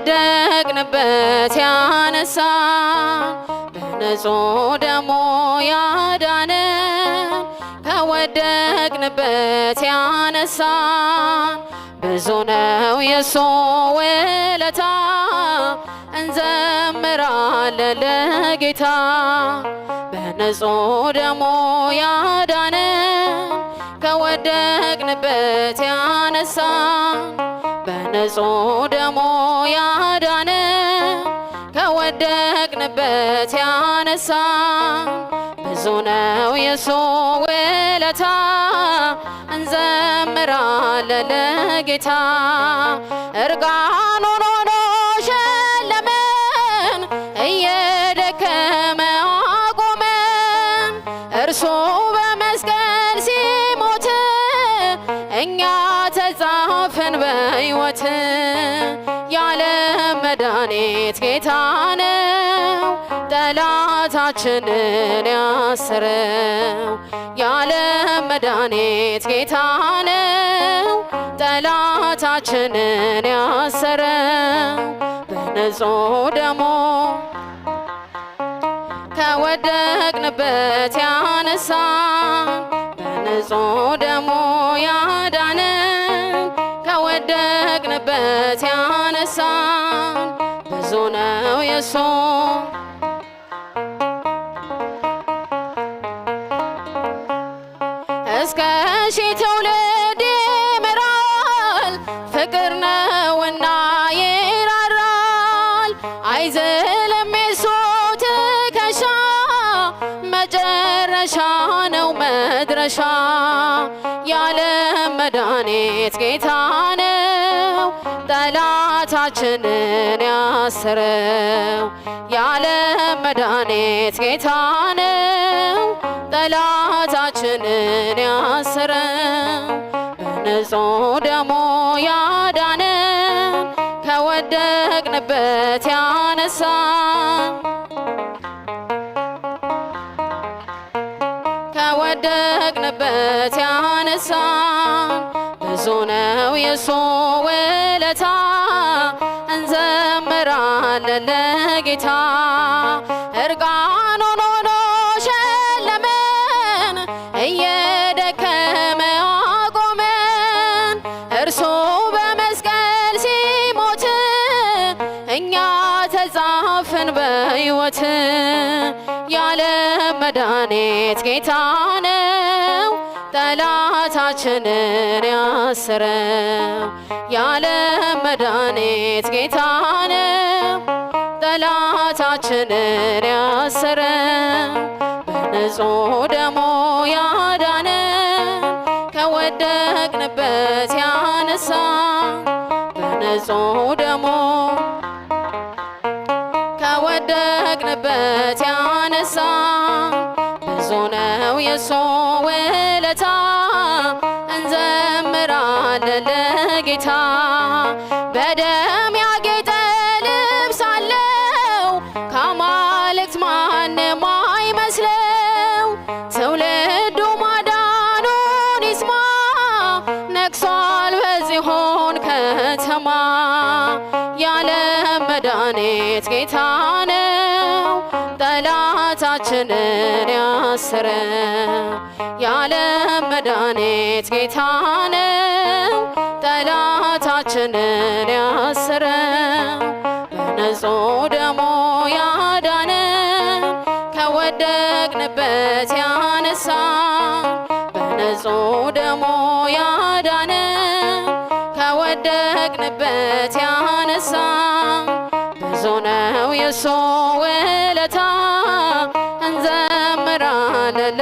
ከወደቅንበት ያነሳን በንጹህ ደሙ ያዳነን ከወደቅንበት ያነሳን ብዙ ነው የሱ ውለታ እንዘምራለን ለጌታ በንጹህ ደሙ ያዳነን ከወደቅንበት ያነሳን በንጹህ ደሙ ያዳነን ከወደቅንበት ያነሳን ብዙ ነው የሱ ውለታ እንዘምራለን ለጌታ እርቃኑን ሆኖ ሸለመን እየደከመ አቆመን እርሱ በመስቀል ሲሞት እኛ ተጻፈን በሕይወት የዓለም መድኃኒት ጌታ ነው ጠላታችንን ያሰረው የዓለም መድኃኒት ጌታ ነው ጠላታችንን ያሰረው በንጹህ ደሙ ከወደቅንበት ያነሳን በንጹህ ደሙ ያዳነን ከወደቅንበት ያነሳን ብዙ ነው የሱ እስከ ሺህ ትውልድ ይምራል ፍቅር ነውና ይራራል አይዝልም የሱ ትከሻ መጨረሻ ነው መድረሻ የዓለም መድኃኒት ጌታ ነው ጠላታችንን ያሰረው የዓለም መድኃኒት ጌታ ነው ጠላታችንን ያሰረው በንጹህ ደሙ ያዳነን ከወደቅንበት ያነሳን ከወደቅንበት ያነሳን ብዙ ነው የሱ ውለታ እንዘምራለን ለጌታ እርቃኑን ሆኖ ሸለመን እየደከመ አቆመን እርሱ በመስቀል ሲሞት እኛ ተጻፍን በሕይወት የዓለም መድኃኒት ጌታ ነው ጠላታችንን ያሰረው የዓለም መድኃኒት ጌታ ነው ጠላታችንን ያሰረው በንጹህ ደሙ ያዳነን ከወደቅንበት ያነሳን በንጹህ ደሙ ከወደቅንበት ያነሳን ብዙ ነው የሱ ውለታ እንዘምራለን ለጌታ በደም ያጌጠ ልብስ አለው ከአማልክት ማንም አይመስለው ትውልዱ ማዳኑን ይስማ ነግሷል በጽዮን ከተማ የዓለም መድኃኒት ጌታ ነው ጠላታችንን ያሰረው የዓለም መድኃኒት ጌታ ነው ጠላታችንን ያሰረው በንጹህ ደሙ ያዳነን ከወደቅንበት ያነሳን በንጹህ ደሙ ያዳነን ከወደቅንበት ያነሳን ብዙ ነው የሱ ውለታ እንዘምራለን